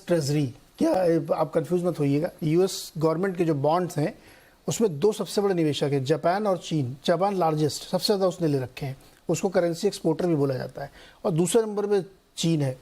Treasury, क्या आप confuse मत होइएगा, यूएस गवर्नमेंट के जो बॉन्ड्स हैं उसमें दो सबसे बड़े निवेशक हैं, जापान और चीन। जापान लार्जेस्ट, सबसे ज़्यादा उसने ले रखे हैं, उसको करेंसी एक्सपोर्टर भी बोला जाता है, और दूसरे नंबर पे चीन है।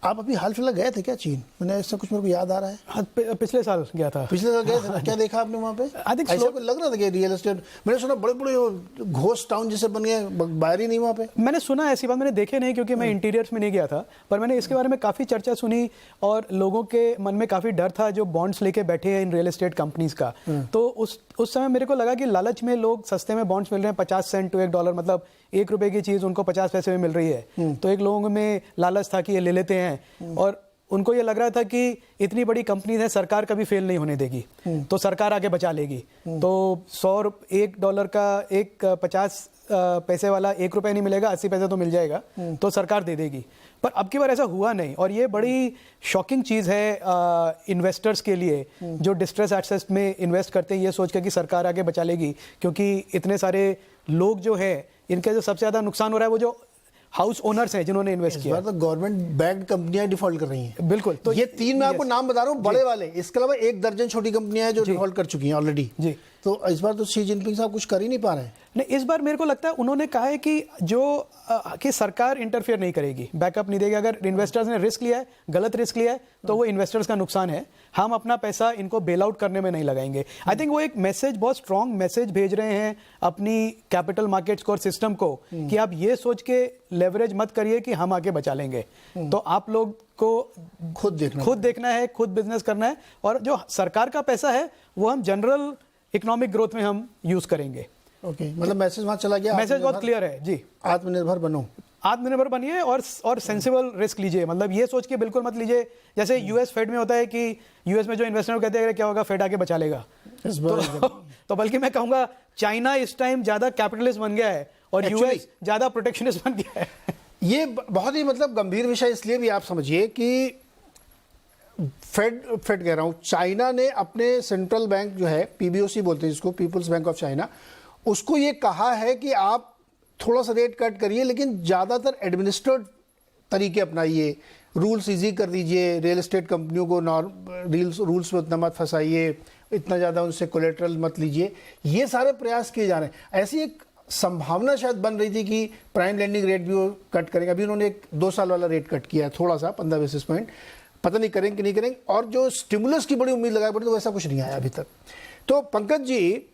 आप अभी हाल फिलहाल गए थे क्या चीन? मैंने ऐसा कुछ मेरे को याद आ रहा है। हाँ, पिछले साल गया था। पिछले साल गए थे ना? क्या देखा आपने वहाँ पे? ऐसा कुछ लग रहा था कि रियल एस्टेट, मैंने सुना बड़े बड़े घोस्ट टाउन जैसे बन गए, बाहर ही नहीं वहाँ पे। मैंने सुना, ऐसी बात मैंने देखे नहीं क्योंकि मैं इंटीरियर्स में नहीं गया था, पर मैंने इसके बारे में काफ़ी चर्चा सुनी और लोगों के मन में काफ़ी डर था जो बॉन्ड्स लेके बैठे हैं इन रियल एस्टेट कंपनीज का। तो उस समय मेरे को लगा कि लालच में लोग सस्ते में बॉन्ड्स मिल रहे हैं, 50 सेंट टू $1, मतलब ₹1 की चीज़ उनको 50 पैसे में मिल रही है। तो एक लोगों में लालच था कि ये ले लेते हैं, और उनको ये लग रहा था कि इतनी बड़ी कंपनी है, सरकार कभी फेल नहीं होने देगी, तो सरकार आगे बचा लेगी। तो $1 का एक 50 पैसे वाला ₹1 नहीं मिलेगा, 80 पैसे तो मिल जाएगा, तो सरकार दे देगी। पर अब की बार ऐसा हुआ नहीं, और ये बड़ी शॉकिंग चीज़ है इन्वेस्टर्स के लिए जो डिस्ट्रेस एसेट्स में इन्वेस्ट करते हैं, ये सोच कर कि सरकार आगे बचा लेगी, क्योंकि इतने सारे लोग जो है इनका जो सबसे ज़्यादा नुकसान हो रहा है वो जो हाउस ओनर्स हैं जिन्होंने इन्वेस्ट किया। तो गवर्नमेंट बैक्ड कंपनियां डिफॉल्ट कर रही हैं। बिल्कुल। तो ये 3 मैं आपको नाम बता रहा हूँ बड़े वाले, इसके अलावा 1 दर्जन छोटी कंपनियां हैं जो डिफॉल्ट कर चुकी हैं ऑलरेडी जी। तो इस बार तो शी जिनपिंग साहब कुछ कर ही नहीं पा रहे हैं। नहीं, इस बार मेरे को लगता है उन्होंने कहा है कि कि सरकार इंटरफेयर नहीं करेगी, बैकअप नहीं देगी। अगर इन्वेस्टर्स ने रिस्क लिया है, गलत रिस्क लिया है, तो वो इन्वेस्टर्स का नुकसान है, हम अपना पैसा इनको बेल आउट करने में नहीं लगाएंगे। आई थिंक वो एक मैसेज, बहुत स्ट्रॉन्ग मैसेज भेज रहे हैं अपनी कैपिटल मार्केट्स को और सिस्टम को कि आप ये सोच के लेवरेज मत करिए कि हम आके बचा लेंगे। तो आप लोग को खुद देखना है, खुद बिजनेस करना है, और जो सरकार का पैसा है वो हम जनरल इकोनॉमिक ग्रोथ में हम यूज करेंगे। ओके, मतलब मैसेज वहां चला गया। मैसेज बहुत क्लियर है जी। आत्मनिर्भर बनो, आत्मनिर्भर बनिए और सेंसिबल रिस्क लीजिए। मतलब ये सोच के बिल्कुल मत लीजिए जैसे यूएस फेड में होता है कि यूएस में जो इन्वेस्टर कहते हैं क्या होगा, फेड आके बचा लेगा। तो बल्कि मैं कहूंगा चाइना इस टाइम ज्यादा कैपिटलिस्ट बन गया है और यूएस ज्यादा प्रोटेक्शनिस्ट बन गया है। ये बहुत ही मतलब गंभीर विषय इसलिए भी आप समझिए कि फेड कह रहा हूं, चाइना ने अपने सेंट्रल बैंक जो है, पीबीओसी बोलते हैं जिसको, पीपल्स बैंक ऑफ चाइना, उसको ये कहा है कि आप थोड़ा सा रेट कट करिए लेकिन ज़्यादातर एडमिनिस्ट्रेड तरीके अपनाइए, रूल्स इजी कर दीजिए, रियल एस्टेट कंपनियों को रूल्स में उतना मत फंसाइए, इतना ज़्यादा उनसे कोलेट्रल मत लीजिए। ये सारे प्रयास किए जा रहे हैं। ऐसी एक संभावना शायद बन रही थी कि प्राइम लेंडिंग रेट भी वो कट करेंगे। अभी उन्होंने एक 2 साल वाला रेट कट किया है, थोड़ा सा 15 बेसिस पॉइंट, पता नहीं करेंगे कि नहीं करेंगे। और जो स्टिमुलस की बड़ी उम्मीद लगाई पड़ी तो वैसा कुछ नहीं आया अभी तक। तो पंकज जी,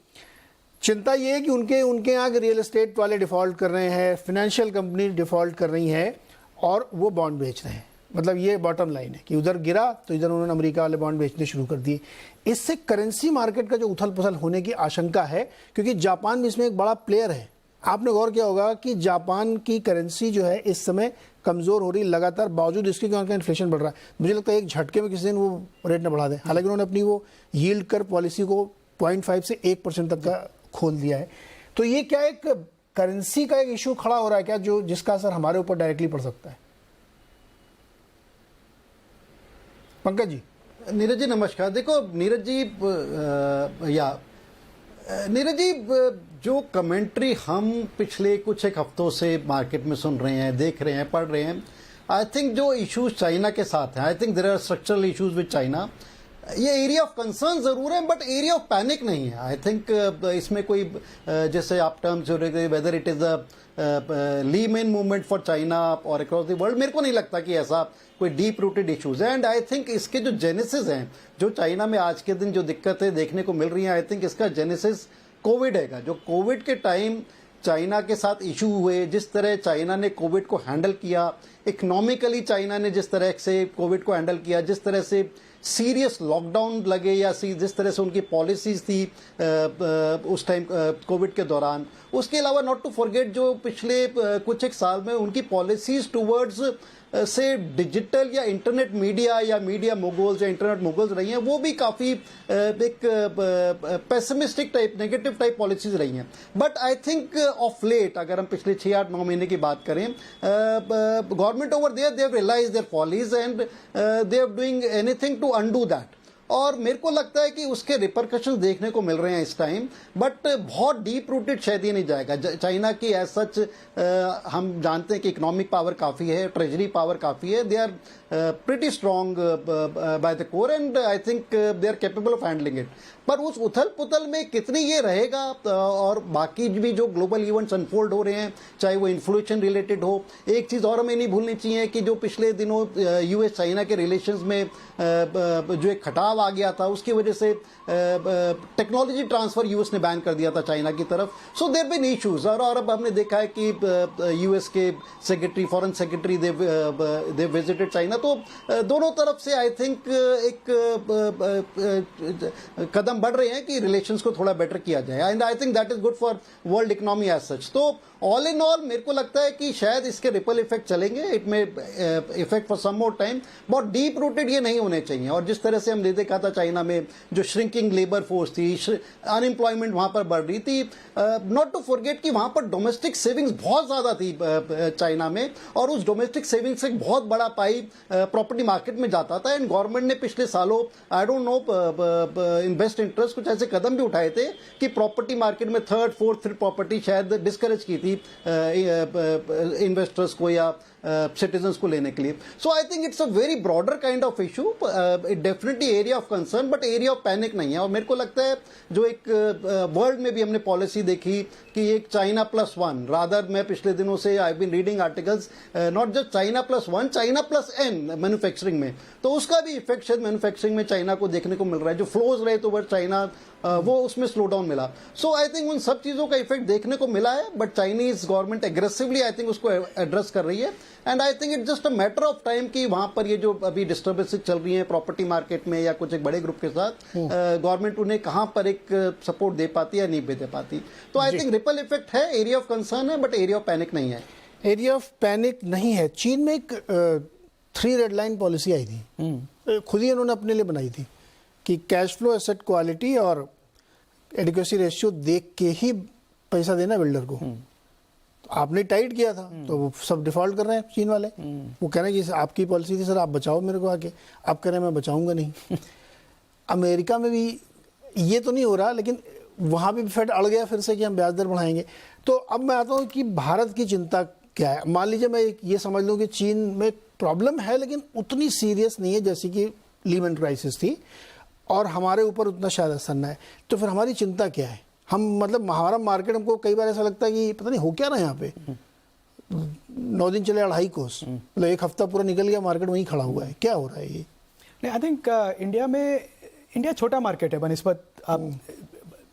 चिंता ये है कि उनके यहाँ के रियल एस्टेट वाले डिफ़ॉल्ट कर रहे हैं, फिनेंशियल कंपनी डिफ़ॉल्ट कर रही हैं और वो बॉन्ड बेच रहे हैं। मतलब ये बॉटम लाइन है कि उधर गिरा तो इधर उन्होंने अमेरिका वाले बॉन्ड बेचने शुरू कर दिए। इससे करेंसी मार्केट का जो उथल पुथल होने की आशंका है, क्योंकि जापान भी इसमें एक बड़ा प्लेयर है। आपने गौर किया होगा कि जापान की करेंसी जो है इस समय कमज़ोर हो रही लगातार, बावजूद इसके कि उनका इन्फ्लेशन बढ़ रहा है। मुझे लगता है एक झटके में किसी दिन वो रेट न बढ़ा दें। हालांकि उन्होंने अपनी वो यील्ड कर पॉलिसी को 0.5 से 1% तक का खोल दिया है। तो ये क्या एक करेंसी का एक इशू खड़ा हो रहा है क्या, जो जिसका असर हमारे ऊपर डायरेक्टली पड़ सकता है? पंकज जी। नीरज जी नमस्कार। देखो नीरज जी, जो कमेंट्री हम पिछले कुछ एक हफ्तों से मार्केट में सुन रहे हैं, देख रहे हैं, पढ़ रहे हैं, आई थिंक जो इश्यूज चाइना के साथ हैं, I think there are structural issues with China. ये एरिया ऑफ कंसर्न जरूर है बट एरिया ऑफ पैनिक नहीं है। आई थिंक इसमें कोई जैसे आप टर्म्स जो रहे, whether it is the Lehman movement for China और अक्रॉस द वर्ल्ड, मेरे को नहीं लगता कि ऐसा कोई डीप रूटेड इश्यूज है। एंड आई थिंक इसके जो जेनेसिस हैं, जो चाइना में आज के दिन जो दिक्कतें देखने को मिल रही हैं, आई थिंक इसका जेनेसिस कोविड है। जो कोविड के टाइम चाइना के साथ इशू हुए, जिस तरह चाइना ने कोविड को हैंडल किया, इकोनॉमिकली चाइना ने जिस तरह से कोविड को हैंडल किया, जिस तरह से सीरियस लॉकडाउन लगे या जिस तरह से उनकी पॉलिसीज थी उस टाइम कोविड के दौरान, उसके अलावा नॉट टू फॉरगेट जो पिछले कुछ एक साल में उनकी पॉलिसीज टुवर्ड्स से डिजिटल या इंटरनेट मीडिया या मीडिया मोगल्स या इंटरनेट मोगल्स रही हैं, वो भी काफी एक pessimistic type, negative type policies रही हैं। But I think of late, अगर हम पिछले 6-8-9 महीने की बात करें, government over there they have realised their follies and they are doing anything to undo that. और मेरे को लगता है कि उसके रिपरकशंस देखने को मिल रहे हैं इस टाइम, बट बहुत डीप रूटेड शायद ये नहीं जाएगा। चाइना की एज सच हम जानते हैं कि इकोनॉमिक पावर काफ़ी है, ट्रेजरी पावर काफ़ी है, they are pretty strong by the core and I think they are capable of handling it. पर उस उथल पुथल में कितनी ये रहेगा, और बाकी भी जो ग्लोबल इवेंट्स अनफोल्ड हो रहे हैं, चाहे वो इन्फ्लेशन रिलेटेड हो। एक चीज़ और हमें नहीं भूलनी चाहिए कि जो पिछले दिनों यूएस चाइना के रिलेशंस में जो एक खटाव आ गया था, उसकी वजह से टेक्नोलॉजी ट्रांसफर यूएस ने बैन कर दिया था चाइना की तरफ। सो देयर बीन इश्यूज, और अब हमने देखा है कि यूएस के secretary, foreign secretary they visited China. तो दोनों तरफ से आई थिंक एक कदम बढ़ रहे हैं कि रिलेशंस को थोड़ा बेटर किया जाए, and I think that is good for world economy as such. तो ऑल इन ऑल मेरे को लगता है कि शायद इसके रिपल इफेक्ट चलेंगे, it may effect for some more time, बहुत डीप रूटेड ये नहीं होने चाहिए। और जिस तरह से हमने देखा था चाइना में जो श्रिंकिंग लेबर फोर्स थी, अनएम्प्लॉयमेंट वहां पर बढ़ रही थी, नॉट टू फॉरगेट कि वहां पर डोमेस्टिक सेविंग्स बहुत ज्यादा थी चाइना में, और उस डोमेस्टिक सेविंग्स से एक बहुत बड़ा पाई प्रॉपर्टी मार्केट में जाता था। एंड गवर्नमेंट ने पिछले सालों I don't know in best interest कुछ ऐसे कदम भी उठाए थे कि प्रॉपर्टी मार्केट में थर्ड फोर्थ प्रॉपर्टी शायद डिस्करेज की थी इन्वेस्टर्स को या सिटीजन्स को लेने के लिए। So I think it's a very broader kind of issue, it definitely area of concern, but area of panic नहीं है। और मेरे को लगता है जो एक वर्ल्ड में भी हमने पॉलिसी देखी कि एक चाइना +1, रादर मैं पिछले दिनों से I been reading articles, not just China +1, China +N manufacturing में, तो उसका भी इफेक्ट शायद मैन्युफैक्चरिंग में चाइना को देखने को मिल रहा है। जो फ्लोज रहे तो चाइना वो उसमें स्लो डाउन मिला। सो आई थिंक उन सब चीजों का इफेक्ट देखने को मिला है, but Chinese government aggressively I think उसको एड्रेस कर रही है। And I think it's just a matter of time कि वहां पर ये जो अभी डिस्टर्बेंसेस चल रही हैं प्रॉपर्टी मार्केट में या कुछ एक बड़े ग्रुप के साथ, गवर्नमेंट उन्हें कहां पर एक सपोर्ट दे पाती है या नहीं दे पाती। तो आई थिंक रिपल इफेक्ट है, एरिया ऑफ कंसर्न है, बट एरिया ऑफ पैनिक नहीं है। एरिया ऑफ पैनिक नहीं है। चीन में एक 3 रेड लाइन पॉलिसी आई थी, खुद ही उन्होंने अपने लिए बनाई थी कि कैश फ्लो, एसेट क्वालिटी और एडिक्वेसी रेशियो देख के ही पैसा देना बिल्डर को। तो आपने टाइट किया था तो वो सब डिफॉल्ट कर रहे हैं चीन वाले। वो कह रहे हैं कि आपकी पॉलिसी थी सर, आप बचाओ मेरे को आके, आप कह रहे हैं मैं बचाऊंगा नहीं। अमेरिका में भी ये तो नहीं हो रहा, लेकिन वहाँ भी फेड अड़ गया फिर से कि हम ब्याज दर बढ़ाएंगे। तो अब मैं आता हूँ कि भारत की चिंता क्या है। मान लीजिए मैं ये समझ लूँ कि चीन में प्रॉब्लम है, लेकिन उतनी सीरियस नहीं है जैसी कि लीमन क्राइसिस थी, और हमारे ऊपर उतना शायद असर न है। तो फिर हमारी चिंता क्या है? हम मतलब हमारा मार्केट, हमको कई बार ऐसा लगता है कि पता नहीं हो क्या रहा है यहाँ पे। 9 दिन चले 2.5 कोस, मतलब 1 हफ्ता पूरा निकल गया, मार्केट वहीं खड़ा हुआ है। क्या हो रहा है ये? नहीं, आई थिंक इंडिया छोटा मार्केट है बनिस्बत आप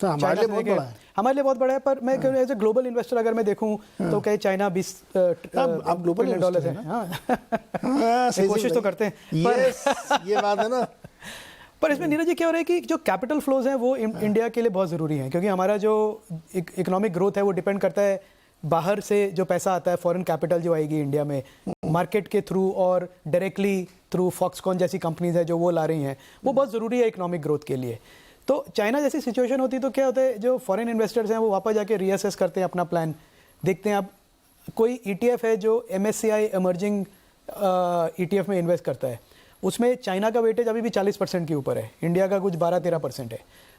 तो हमारे लिए बहुत बड़ा है। हमारे लिए बहुत बड़ा है, पर मैं एज ए ग्लोबल इन्वेस्टर अगर मैं देखूं तो कहीं चाइना 20 आप ग्लोबल डॉलर है। हाँ, कोशिश तो करते हैं। ये बात है ना। पर इसमें नीरज जी क्या हो रहा है कि जो कैपिटल फ्लोज हैं वो इंडिया के लिए बहुत ज़रूरी हैं, क्योंकि हमारा जो इकोनॉमिक ग्रोथ है वो डिपेंड करता है बाहर से जो पैसा आता है, फॉरेन कैपिटल जो आएगी इंडिया में मार्केट के थ्रू और डायरेक्टली थ्रू फॉक्सकॉन जैसी कंपनीज है जो वो ला रही हैं, वो बहुत ज़रूरी है इकोनॉमिक ग्रोथ के लिए। तो चाइना जैसी सिचुएशन होती तो क्या होता है, जो फॉरेन इन्वेस्टर्स हैं वो वापस जाके रीअसेस करते हैं अपना प्लान, देखते हैं। अब कोई ETF है जो MSCI इमर्जिंग ETF में इन्वेस्ट करता है, उसमें चाइना का वेटेज अभी भी 40% के ऊपर है, इंडिया का कुछ 12-13% है।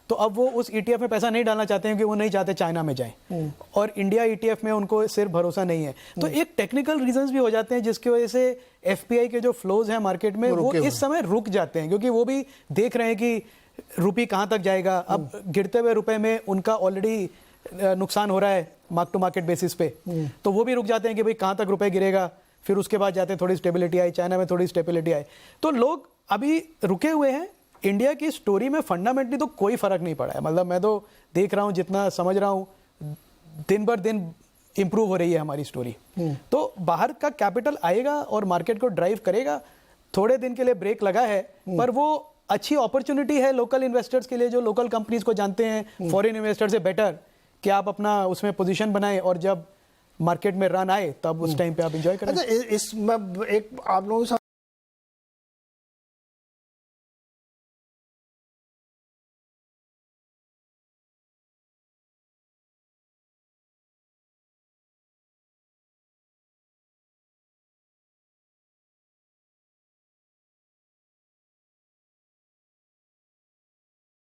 तो अब वो उस ETF में पैसा नहीं डालना चाहते हैं, क्योंकि वो नहीं चाहते चाइना में जाएं, और इंडिया ETF में उनको सिर्फ भरोसा नहीं है। तो एक टेक्निकल रीजंस भी हो जाते हैं जिसकी वजह से FPI के जो फ्लोज हैं मार्केट में वो इस समय रुक जाते हैं, क्योंकि वो भी देख रहे हैं कि रुपये कहाँ तक जाएगा। अब गिरते हुए रुपए में उनका ऑलरेडी नुकसान हो रहा है मार्क टू मार्केट बेसिस पे, तो वो भी रुक जाते हैं कि भाई कहाँ तक रुपए गिरेगा। फिर उसके बाद जाते हैं थोड़ी स्टेबिलिटी आई, चाइना में थोड़ी स्टेबिलिटी आई, तो लोग अभी रुके हुए हैं। इंडिया की स्टोरी में फंडामेंटली तो कोई फर्क नहीं पड़ा है, मतलब मैं तो देख रहा हूँ, जितना समझ रहा हूँ, दिन बर दिन इंप्रूव हो रही है हमारी स्टोरी। तो बाहर का कैपिटल आएगा और मार्केट को ड्राइव करेगा। थोड़े दिन के लिए ब्रेक लगा है, पर वो अच्छी अपॉर्चुनिटी है लोकल इन्वेस्टर्स के लिए, जो लोकल कंपनीज को जानते हैं फॉरेन इन्वेस्टर से बेटर, कि आप अपना उसमें पोजीशन बनाएं और जब मार्केट में रन आए तब उस टाइम पे आप एंजॉय करें। अच्छा, इस एक आप लोगों के साथ